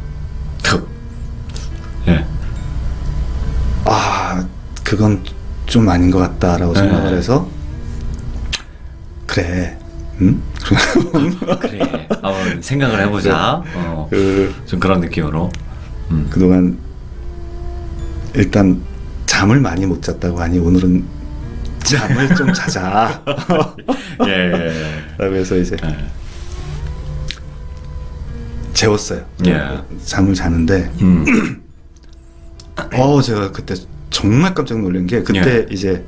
그건 좀 아닌 것 같다 라고 생각을 해서 그래 그래 생각을 해보자. 좀 그런 느낌으로 그동안 일단 잠을 많이 못 잤다고 하니 오늘은 잠을 좀 자자. 라고 해서 이제 재웠어요. 잠을 자는데 제가 그때 정말 깜짝 놀란 게 그때 이제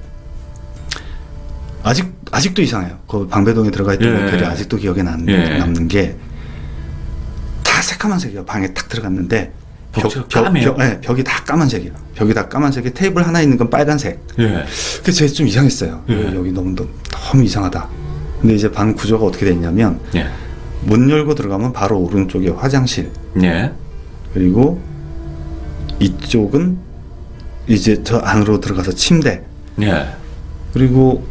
아직도 이상해요. 그 방배동에 들어가 있던 호텔이 아직도 기억에 남는 게 다 새까만색이에요. 방에 딱 들어갔는데 벽이 다 까만색이에요. 벽이 다 까만색에 테이블 하나 있는 건 빨간색. 그래서 제가 좀 이상했어요. 여기 너무 이상하다. 근데 이제 방 구조가 어떻게 됐냐면 문 열고 들어가면 바로 오른쪽에 화장실. 그리고 이쪽은 이제 저 안으로 들어가서 침대. 그리고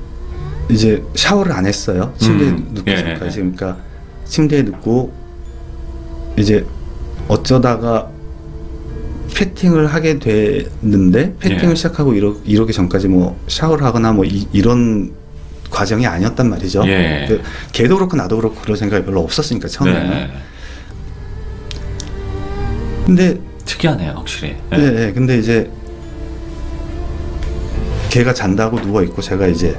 이제 샤워를 안 했어요. 침대에 눕기 전까지. 그러니까 침대에 눕고 이제 어쩌다가 패팅을 하게 됐는데 패팅을 시작하고 이러기 전까지 뭐 샤워를 하거나 뭐 이런 과정이 아니었단 말이죠. 걔도 그렇고 나도 그렇고 그럴 생각이 별로 없었으니까 처음에는. 근데 특이하네요, 확실히. 근데 이제 걔가 잔다고 누워 있고 제가 이제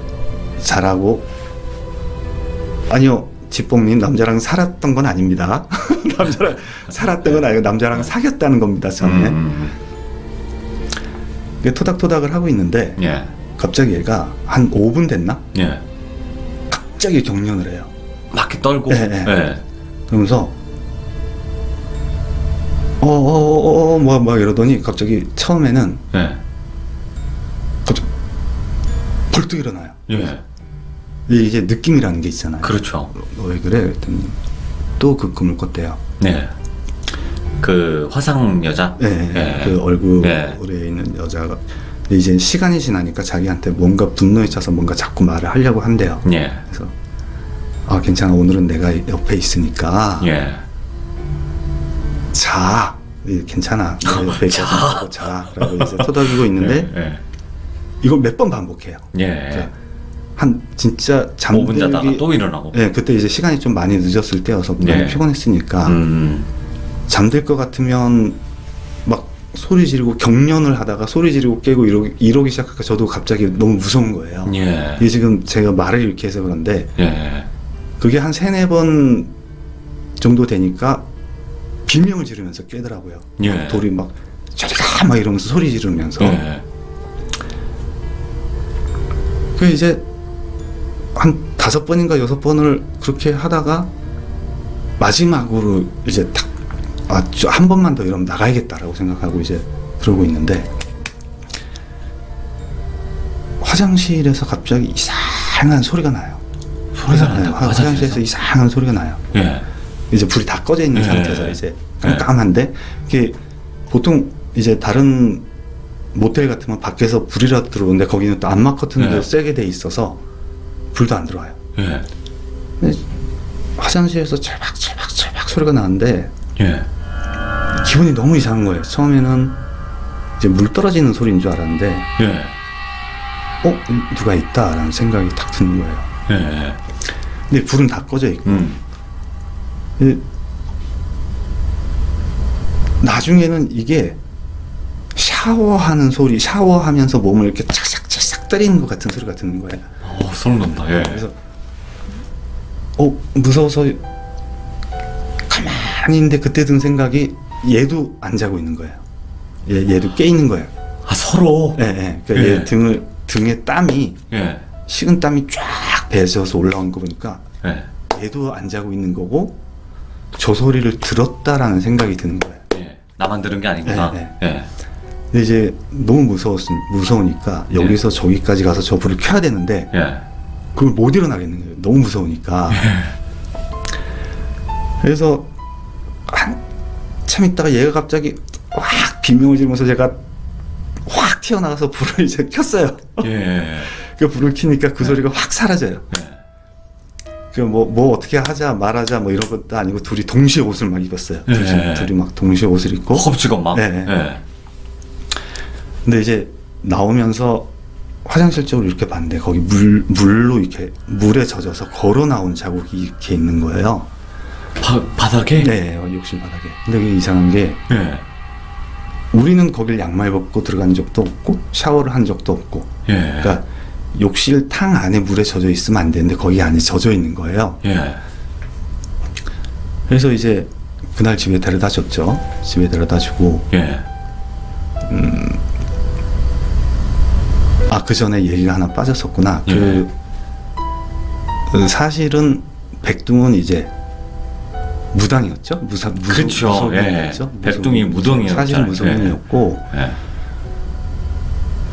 자라고. 아니요, 지뽕님 남자랑 살았던 건 아닙니다. 남자랑 살았던 건 아니고 남자랑 사귀었다는 겁니다, 처음에. 토닥토닥을 하고 있는데 갑자기 얘가 한 5분 됐나? 갑자기 경련을 해요. 막 이렇게 떨고. 그러면서 뭐 이러더니 갑자기 처음에는 갑자기 벌떡 일어나요. 이게 느낌이라는 게 있잖아요. 그렇죠. 왜 그래? 그랬더니 또 그 꿈을 꿨대요. 그 화상 여자? 그 얼굴에 있는 여자가. 근데 이제 시간이 지나니까 자기한테 뭔가 분노에 차서 뭔가 자꾸 말을 하려고 한대요. 그래서 괜찮아, 오늘은 내가 옆에 있으니까 자, 괜찮아, 내가 옆에 있어서 자 라고 이제 토닥이고 있는데 이걸 몇 번 반복해요. 한 진짜 잠들기 5분 자다가 또 일어나고. 그때 이제 시간이 좀 많이 늦었을 때여서 많이 피곤했으니까 잠들 것 같으면 막 소리 지르고 경련을 하다가 소리 지르고 깨고 이러기 시작하니까 저도 갑자기 너무 무서운 거예요. 이게 지금 제가 말을 이렇게 해서 그런데 그게 한 3-4번 정도 되니까 비명을 지르면서 깨더라고요. 돌이 막 저리가 막 이러면서 소리 지르면서. 그 이제 한 5번인가 6번을 그렇게 하다가 마지막으로 이제 딱 한 번만 더 이러면 나가야겠다라고 생각하고 이제 그러고 있는데 화장실에서 갑자기 이상한 소리가 나요. 화장실에서 이상한 소리가 나요. 이제 불이 다 꺼져 있는 상태에서 이제 깜깜한데 이게 보통 이제 다른 모텔 같으면 밖에서 불이라도 들어오는데 거기는 또 암막 커튼도 세게 돼 있어서 불도 안 들어와요. 화장실에서 찰박찰박 소리가 나는데 기분이 너무 이상한 거예요. 처음에는 이제 물 떨어지는 소리인 줄 알았는데 누가 있다 라는 생각이 딱 드는 거예요. 근데 불은 다 꺼져 있고 나중에는 이게 샤워하는 소리, 샤워하면서 몸을 이렇게 착싹착싹 때리는 것 같은 소리가 드는 거예요. 소름 돋는다. 그래서 무서워서 가만히 있는데 그때 든 생각이 얘도 안 자고 있는 거예요. 얘도 깨 있는 거예요. 아, 서로? 네. 그러니까 얘 등에 땀이, 식은 땀이 쫙 배져서 올라온 거 보니까 얘도 안 자고 있는 거고 저 소리를 들었다라는 생각이 드는 거예요. 나만 들은 게 아니구나. 근데 이제 너무 무서우니까 여기서 저기까지 가서 저 불을 켜야 되는데 그걸 못 일어나겠는 거예요. 너무 무서우니까. 그래서 한참 있다가 얘가 갑자기 확 비명을 지르면서 제가 확 튀어나가서 불을 이제 켰어요. 그 불을 켜니까 그 소리가 확 사라져요. 그 뭐 어떻게 하자 말하자 뭐 이런 것도 아니고 둘이 동시에 옷을 막 입었어요. 둘이 막 동시에 옷을 입고 허겁지겁 막. 근데 이제 나오면서 화장실 쪽으로 이렇게 봤는데 거기 물로 이렇게 물에 젖어서 걸어 나온 자국이 이렇게 있는 거예요. 바닥에? 네, 욕실 바닥에. 근데 그게 이상한 게 우리는 거길 양말 벗고 들어간 적도 없고 샤워를 한 적도 없고 그러니까 욕실 탕 안에 물에 젖어 있으면 안 되는데 거기 안에 젖어 있는 거예요. 그래서 이제 그날 집에 데려다 줬죠. 집에 데려다 주고 그 전에 얘기가 하나 빠졌었구나. 사실은 백둥은 이제 무당이었죠. 그렇죠. 무속인이었죠. 백둥이 무당이었죠. 사실은 무속인이었고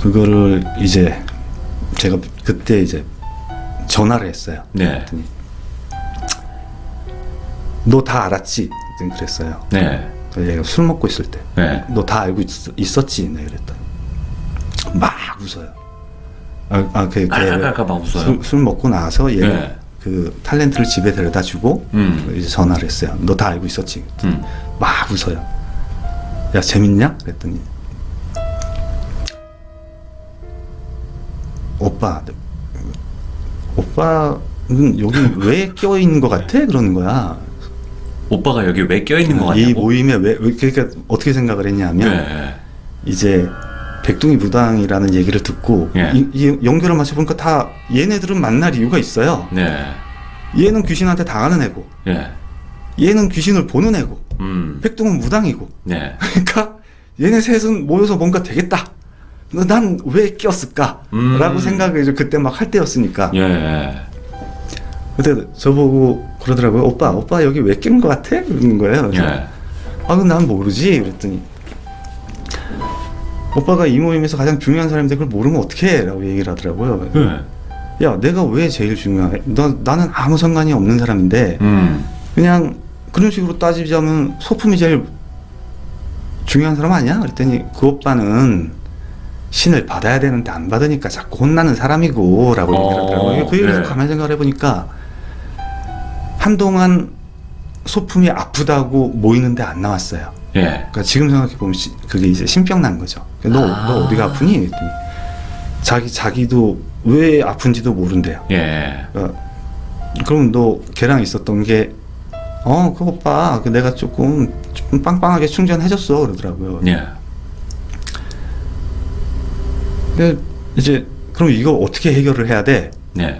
그거를 이제 제가 그때 이제 전화를 했어요. 그랬더니 너 다 알았지? 그랬어요. 얘가 술 먹고 있을 때 너 다 알고 있었지? 네, 그랬더니 막 웃어요. 막 웃어요. 술 먹고 나서 얘가 그 탤런트를 집에 데려다 주고 이제 전화를 했어요. 너 다 알고 있었지? 막 웃어요. 야, 재밌냐? 그랬더니 오빠는 여기 왜 껴있는 것 같아? 그러는 거야. 오빠가 여기 왜 껴있는 것 같냐고? 이 모임에 그러니까 어떻게 생각을 했냐면 이제 백둥이 무당이라는 얘기를 듣고 이 연결을 맞춰보니까 다 얘네들은 만날 이유가 있어요. 얘는 귀신한테 당하는 애고 얘는 귀신을 보는 애고 백둥은 무당이고 그러니까 얘네 셋은 모여서 뭔가 되겠다. 난 왜 꼈을까? 라고 생각을 이제 그때 막 할 때였으니까 그때 저보고 그러더라고요. 오빠 여기 왜 낀 것 같아? 그러는 거예요. 그래서 난 모르지. 그랬더니 오빠가 이 모임에서 가장 중요한 사람인데 그걸 모르면 어떡해? 라고 얘기를 하더라고요. 야, 내가 왜 제일 중요해? 나는 아무 상관이 없는 사람인데 그냥 그런 식으로 따지자면 소품이 제일 중요한 사람 아니야? 그랬더니 그 오빠는 신을 받아야 되는데 안 받으니까 자꾸 혼나는 사람이고 라고 얘기를 하더라고요. 그 얘기를 가만히 생각을 해보니까 한동안 소품이 아프다고 모이는데 안 나왔어요. 그러니까 지금 생각해보면 그게 이제 신병 난 거죠. 너 어디가 아프니? 그랬더니 자기도 왜 아픈지도 모른대요. 그러니까 그럼 너 걔랑 있었던 게 그 오빠 내가 조금 빵빵하게 충전해줬어 그러더라고요. 근데 이제 그럼 이거 어떻게 해결을 해야 돼?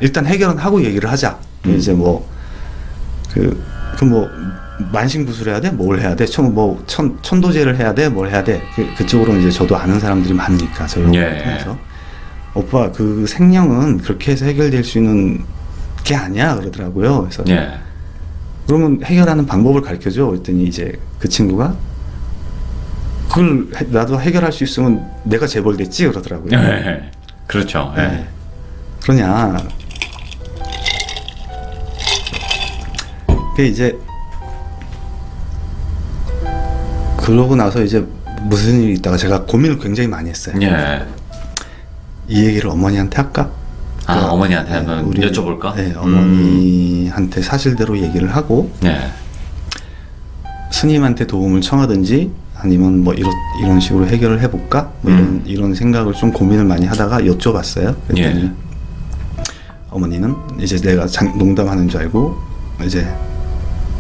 일단 해결은 하고 얘기를 하자. 이제 뭐 만신구술 해야 돼? 뭘 해야 돼? 천도제를 해야 돼? 뭘 해야 돼? 그쪽으로는 이제 저도 아는 사람들이 많으니까 저희 통해서 오빠 그 생령은 그렇게 해서 해결될 수 있는 게 아니야 그러더라고요. 그래서 그러면 해결하는 방법을 가르쳐줘. 그랬더니 이제 그 친구가 그걸 나도 해결할 수 있으면 내가 재벌됐지 그러더라고요. 그렇죠. 그러냐. 그게 이제 그러고 나서 이제 무슨 일이 있다가 제가 고민을 굉장히 많이 했어요. 이 얘기를 어머니한테 할까? 어머니한테 한번 여쭤볼까? 어머니한테 사실대로 얘기를 하고 스님한테 도움을 청하든지 아니면 뭐 이런 식으로 해결을 해볼까? 뭐 이런 생각을 좀 고민을 많이 하다가 여쭤봤어요. 그랬더니 어머니는 이제 내가 농담하는 줄 알고 이제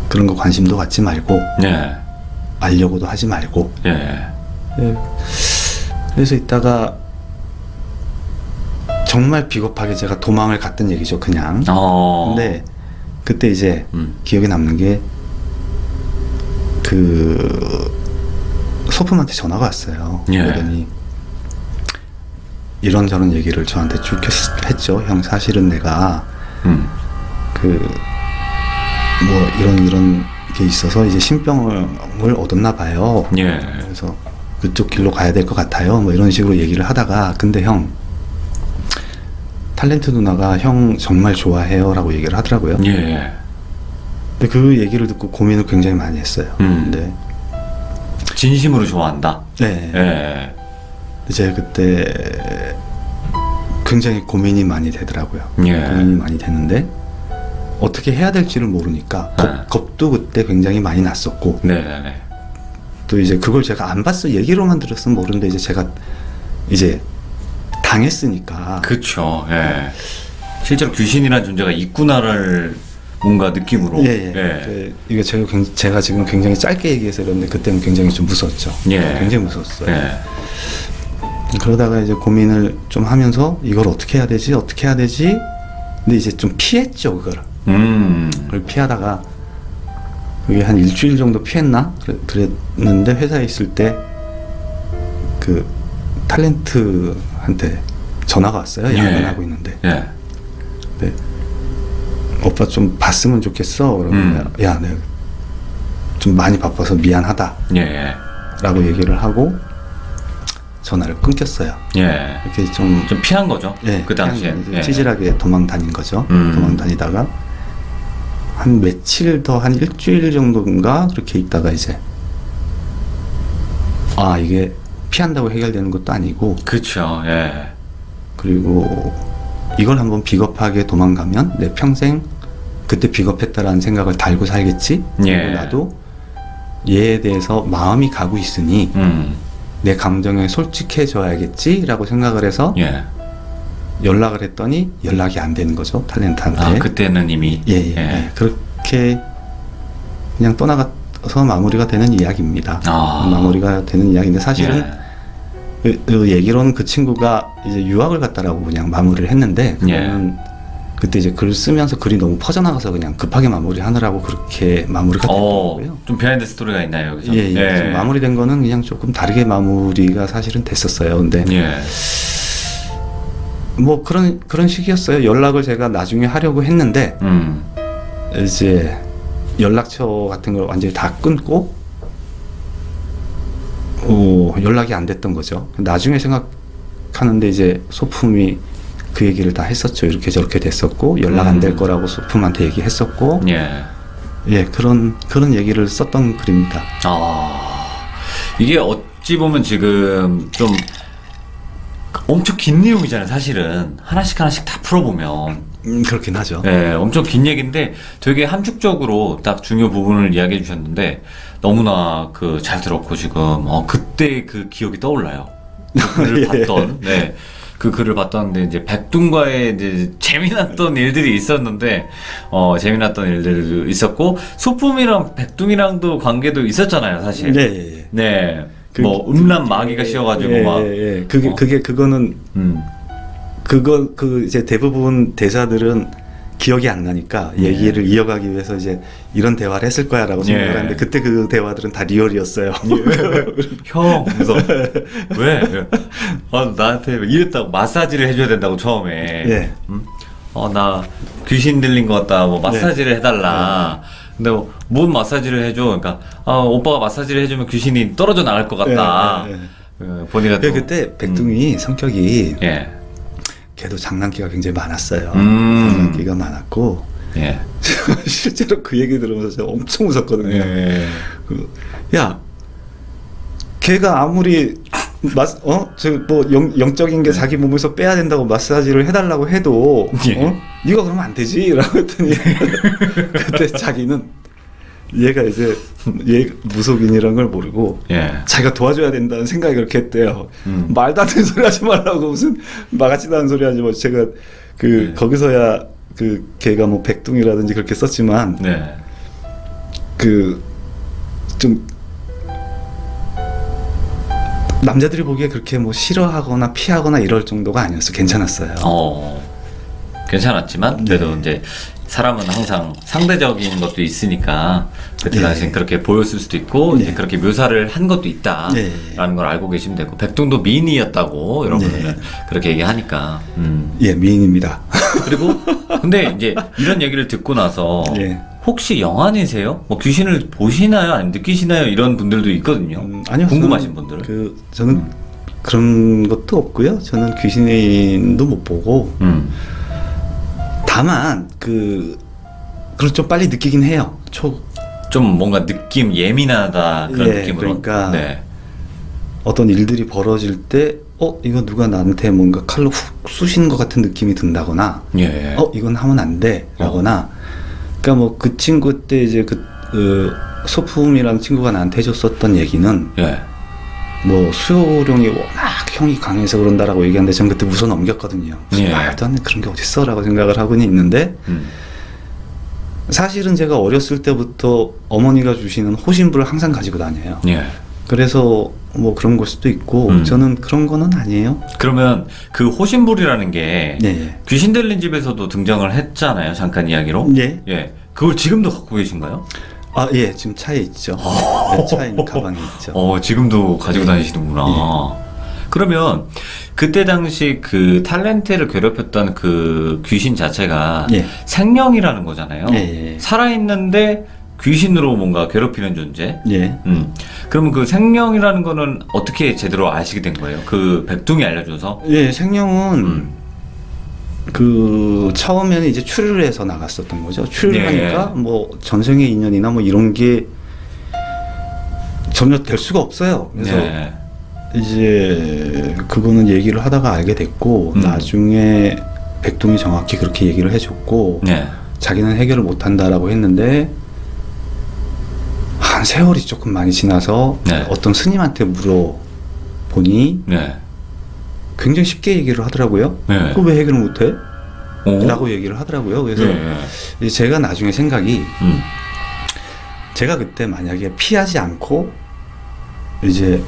그런 거 관심도 갖지 말고 알려고도 하지 말고 그래서 이따가 정말 비겁하게 제가 도망을 갔던 얘기죠. 그냥 근데 그때 이제 기억에 남는 게 그 소품한테 전화가 왔어요. 예. 그러더니 이런저런 얘기를 저한테 쭉 했죠. 형 사실은 내가 그 뭐 이런 게 있어서 이제 신병을 얻었나 봐요. 예. 그래서 그쪽 길로 가야 될 것 같아요. 뭐 이런 식으로 얘기를 하다가 근데 형 탤런트 누나가 형 정말 좋아해요 라고 얘기를 하더라고요. 예. 근데 그 얘기를 듣고 고민을 굉장히 많이 했어요. 근데 진심으로 좋아한다. 네. 예. 제가 그때 굉장히 고민이 많이 되더라고요. 예. 고민이 많이 되는데 어떻게 해야 될지를 모르니까 겁도 그때 굉장히 많이 났었고. 네네네. 또 이제 그걸 제가 안 봤어 얘기로만 들었으면 모르는데 이제 제가 이제 당했으니까. 그렇죠. 예. 실제로 귀신이라는 존재가 있구나를 뭔가 느낌으로. 예. 예. 이게 제가 지금 굉장히 짧게 얘기해서 그런데 그때는 굉장히 좀 무서웠죠. 예. 굉장히 무서웠어요. 예. 그러다가 이제 고민을 좀 하면서 이걸 어떻게 해야 되지? 근데 이제 좀 피했죠 그걸. 그걸 피하다가 그게 한 일주일 정도 피했나? 그랬는데 회사에 있을 때 그 탤런트한테 전화가 왔어요. 야근하고 있는데. 예. 네. 오빠 좀 봤으면 좋겠어. 그러면 야, 내가 좀 많이 바빠서 미안하다. 예. 라고 얘기를 하고 전화를 끊겼어요. 예. 이렇게 좀 피한 거죠. 예, 그 당시에. 예. 찌질하게 도망 다닌 거죠. 도망 다니다가 한 며칠 더 한 일주일 정도인가 그렇게 있다가 이제 아 이게 피한다고 해결되는 것도 아니고 그렇죠. 예. 그리고 이걸 한번 비겁하게 도망가면 내 평생 그때 비겁했다라는 생각을 달고 살겠지. 예. 그리고 나도 얘에 대해서 마음이 가고 있으니 내 감정에 솔직해져야겠지라고 생각을 해서 예. 연락을 했더니 연락이 안 되는 거죠. 탤런트한테. 아, 그때는 이미. 예. 그렇게 그냥 떠나가서 마무리가 되는 이야기입니다. 마무리가 되는 이야기인데 사실은 그 얘기로는 그 친구가 이제 유학을 갔다라고 그냥 마무리를 했는데 그거는 그때 이제 글 쓰면서 글이 너무 퍼져나가서 그냥 급하게 마무리하느라고 그렇게 마무리가 됐더라고요. 좀 비하인드 스토리가 있나요 여기서? 예. 마무리된 거는 그냥 조금 다르게 마무리가 사실은 됐었어요. 근데 뭐 그런 식이었어요. 연락을 제가 나중에 하려고 했는데 이제 연락처 같은 걸 완전히 다 끊고 연락이 안 됐던 거죠. 나중에 생각하는데 이제 소품이 그 얘기를 다 했었죠. 이렇게 저렇게 됐었고 연락 안 될 거라고 소품한테 얘기했었고 그런 얘기를 썼던 글입니다. 이게 어찌 보면 지금 좀 엄청 긴 내용이잖아요. 사실은 하나씩 다 풀어보면 그렇긴 하죠. 네, 엄청 긴 얘기인데 되게 함축적으로 딱 중요 부분을 이야기해 주셨는데 너무나 그 잘 들었고 지금 그때 그 기억이 떠올라요. 그 글을 봤던 그 글을 봤던데 이제 백둥과의 이제 재미났던 일들이 있었는데 재미났던 일들도 있었고 소품이랑 백둥이랑도 관계도 있었잖아요, 사실. 네. 뭐 음란 마귀가 씌워가지고 막. 그거는 그 이제 대부분 대사들은 기억이 안 나니까 얘기를 이어가기 위해서 이제 이런 대화를 했을 거야라고 생각을 하는데 그때 그 대화들은 다 리얼이었어요. 형, 그래서 왜? 나한테 이랬다고 마사지를 해줘야 된다고 처음에. 나 귀신 들린 것 같다. 뭐 마사지를 해달라. 근데 뭔 마사지를 해줘? 그러니까 오빠가 마사지를 해주면 귀신이 떨어져 나갈 것 같다. 보니까 또 그때 백둥이 성격이 걔도 장난기가 굉장히 많았어요. 장난기가 많았고 실제로 그 얘기 들으면서 제가 엄청 웃었거든요. 야, 걔가 아무리 영적인 게 자기 몸에서 빼야 된다고 마사지를 해달라고 해도 네가 그러면 안 되지? 라고 했더니 그때 자기는 얘가 이제 얘 무속인이라는 걸 모르고 자기가 도와줘야 된다는 생각이 그렇게 했대요. 말도 안 되는 소리 하지 말라고 무슨 마같지도 않은 소리 하지 마. 제가 거기서야 걔가 뭐 백둥이라든지 그렇게 썼지만 좀 남자들이 보기에 그렇게 뭐 싫어하거나 피하거나 이럴 정도가 아니었어. 괜찮았어요. 괜찮았지만 그래도 이제 사람은 항상 상대적인 것도 있으니까 그때 당시엔 그렇게 보였을 수도 있고 이제 그렇게 묘사를 한 것도 있다라는 걸 알고 계시면 되고 백동도 미인이었다고 여러분은 그렇게 얘기하니까 예, 미인입니다. 그리고 근데 이제 이런 얘기를 듣고 나서 혹시 영안이세요? 뭐 귀신을 보시나요? 아니면 느끼시나요? 이런 분들도 있거든요. 아니요. 궁금하신 분들은. 저는 그런 것도 없고요. 저는 귀신도 못 보고 다만 그걸 좀 빨리 느끼긴 해요. 좀 뭔가 느낌 예민하다 그런 느낌으로. 그러니까 어떤 일들이 벌어질 때 이거 누가 나한테 뭔가 칼로 훅 쑤시는 것 같은 느낌이 든다거나 이건 하면 안 돼 라거나 그러니까 뭐 그 친구 때 이제 그 소품이라는 친구가 나한테 해줬었던 얘기는 뭐 수요령이 워낙 형이 강해서 그런다라고 얘기하는데 전 그때 웃어 넘겼거든요. 말도 안 돼 그런 게 어딨어 라고 생각을 하고는 있는데 사실은 제가 어렸을 때부터 어머니가 주시는 호신불을 항상 가지고 다녀요. 그래서 뭐 그런 걸 수도 있고 저는 그런 거는 아니에요. 그러면 그 호신불이라는 게 귀신 들린 집에서도 등장을 했잖아요. 잠깐 이야기로. 그걸 지금도 갖고 계신가요? 아, 예, 지금 차에 있죠. 차에 있는 가방에 있죠. 지금도 가지고 다니시는구나. 그러면 그때 당시 그 탤런트를 괴롭혔던 그 귀신 자체가 생명이라는 거잖아요. 살아있는데 귀신으로 뭔가 괴롭히는 존재. 그러면 그 생명이라는 거는 어떻게 제대로 아시게 된 거예요? 그 백둥이 알려줘서? 생명은 그 처음에는 이제 출유를 해서 나갔었던 거죠. 출유를 하니까 뭐 전생의 인연이나 뭐 이런 게 전혀 될 수가 없어요. 그래서 이제 그거는 얘기를 하다가 알게 됐고 나중에 백동이 정확히 그렇게 얘기를 해줬고 자기는 해결을 못한다라고 했는데 한 세월이 조금 많이 지나서 어떤 스님한테 물어보니 굉장히 쉽게 얘기를 하더라고요. 그거 왜 해결을 못해? 라고 얘기를 하더라고요. 그래서 이제 제가 나중에 생각이 제가 그때 만약에 피하지 않고 이제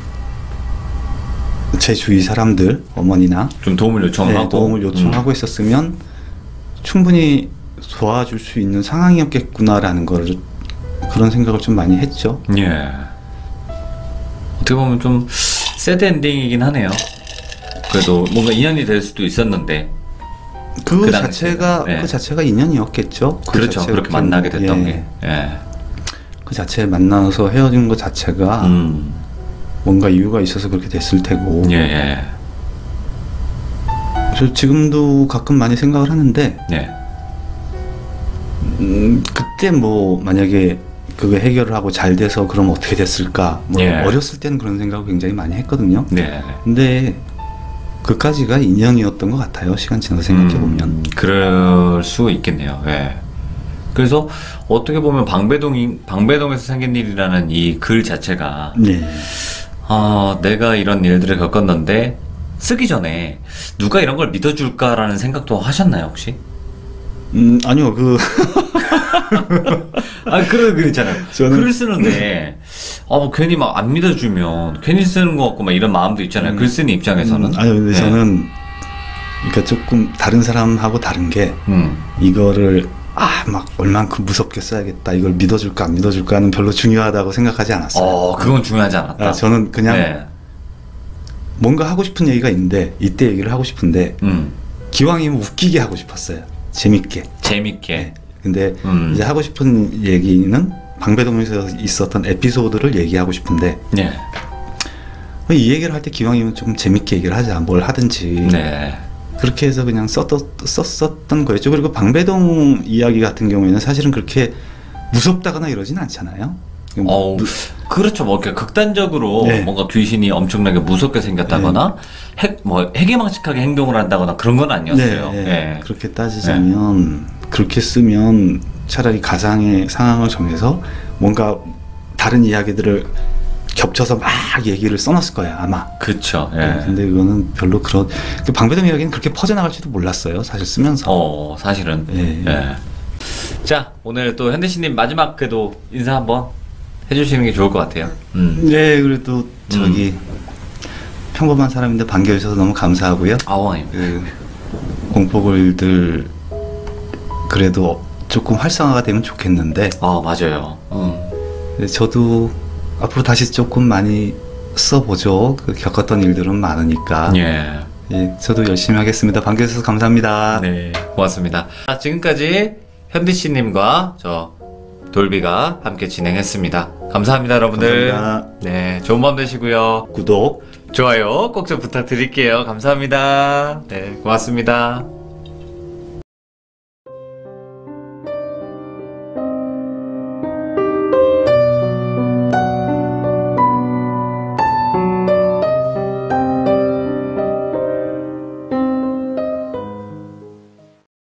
제 주위 사람들 어머니나 좀 도움을 요청하고 도움을 요청하고 있었으면 충분히 도와줄 수 있는 상황이었겠구나라는 거를 그런 생각을 좀 많이 했죠. 어떻게 보면 좀 새드 엔딩이긴 하네요. 그래도 뭔가 인연이 될 수도 있었는데 그 자체가 인연이었겠죠. 그렇죠. 그렇게 만나게 됐던 게. 그 자체에 만나서 헤어진 것 자체가 뭔가 이유가 있어서 그렇게 됐을 테고. 저 지금도 가끔 많이 생각을 하는데 그때 뭐 만약에 그거 해결을 하고 잘 돼서 그럼 어떻게 됐을까 뭐 어렸을 때는 그런 생각을 굉장히 많이 했거든요. 근데 그까지가 인연이었던 것 같아요. 시간 지나서 생각해보면. 그럴 수 있겠네요. 그래서 어떻게 보면 방배동에서 생긴 일이라는 이 글 자체가 내가 이런 일들을 겪었는데 쓰기 전에 누가 이런 걸 믿어줄까라는 생각도 하셨나요 혹시? 아니요. 그렇잖아요. 글을 쓰는데 괜히 막 안 믿어주면 괜히 쓰는 것 같고 막 이런 마음도 있잖아요. 글 쓰는 입장에서는. 아니요. 근데 저는 그러니까 조금 다른 사람하고 다른 게 이거를 막 얼만큼 무섭게 써야겠다. 이걸 믿어줄까 안 믿어줄까는 별로 중요하다고 생각하지 않았어요. 그건 중요하지 않았다. 저는 그냥 뭔가 하고 싶은 얘기가 있는데 이때 얘기를 하고 싶은데 기왕이면 웃기게 하고 싶었어요. 재밌게. 근데 이제 하고 싶은 얘기는 방배동에서 있었던 에피소드를 얘기하고 싶은데 이 얘기를 할 때 기왕이면 좀 재밌게 얘기를 하자. 뭘 하든지. 그렇게 해서 그냥 썼었던 거였죠. 그리고 방배동 이야기 같은 경우에는 사실은 그렇게 무섭다거나 이러진 않잖아요. 그렇죠. 뭐 이렇게 극단적으로 뭔가 귀신이 엄청나게 무섭게 생겼다거나 해괴망측하게 행동을 한다거나 그런 건 아니었어요. 그렇게 따지자면 그렇게 쓰면 차라리 가상의 상황을 정해서 뭔가 다른 이야기들을 겹쳐서 막 얘기를 써놨을 거예요 아마. 그렇죠. 근데 그거는 별로 방배동 이야기는 그렇게 퍼져나갈지도 몰랐어요 사실 쓰면서. 사실은. 자, 오늘 또 현대씨님 마지막 그래도 인사 한번 해주시는 게 좋을 것 같아요. 그래도 평범한 사람인데 반겨주셔서 너무 감사하고요. 아닙니다. 공포글들 그래도 조금 활성화가 되면 좋겠는데. 맞아요. 저도 앞으로 다시 조금 많이 써보죠. 겪었던 일들은 많으니까. 예. 예, 저도 열심히 하겠습니다. 반겨주셔서 감사합니다. 네, 고맙습니다. 지금까지 현디씨님과 저 돌비가 함께 진행했습니다. 감사합니다, 여러분들. 감사합니다. 네, 좋은 밤 되시고요. 구독, 좋아요 꼭 좀 부탁드릴게요. 감사합니다. 네, 고맙습니다.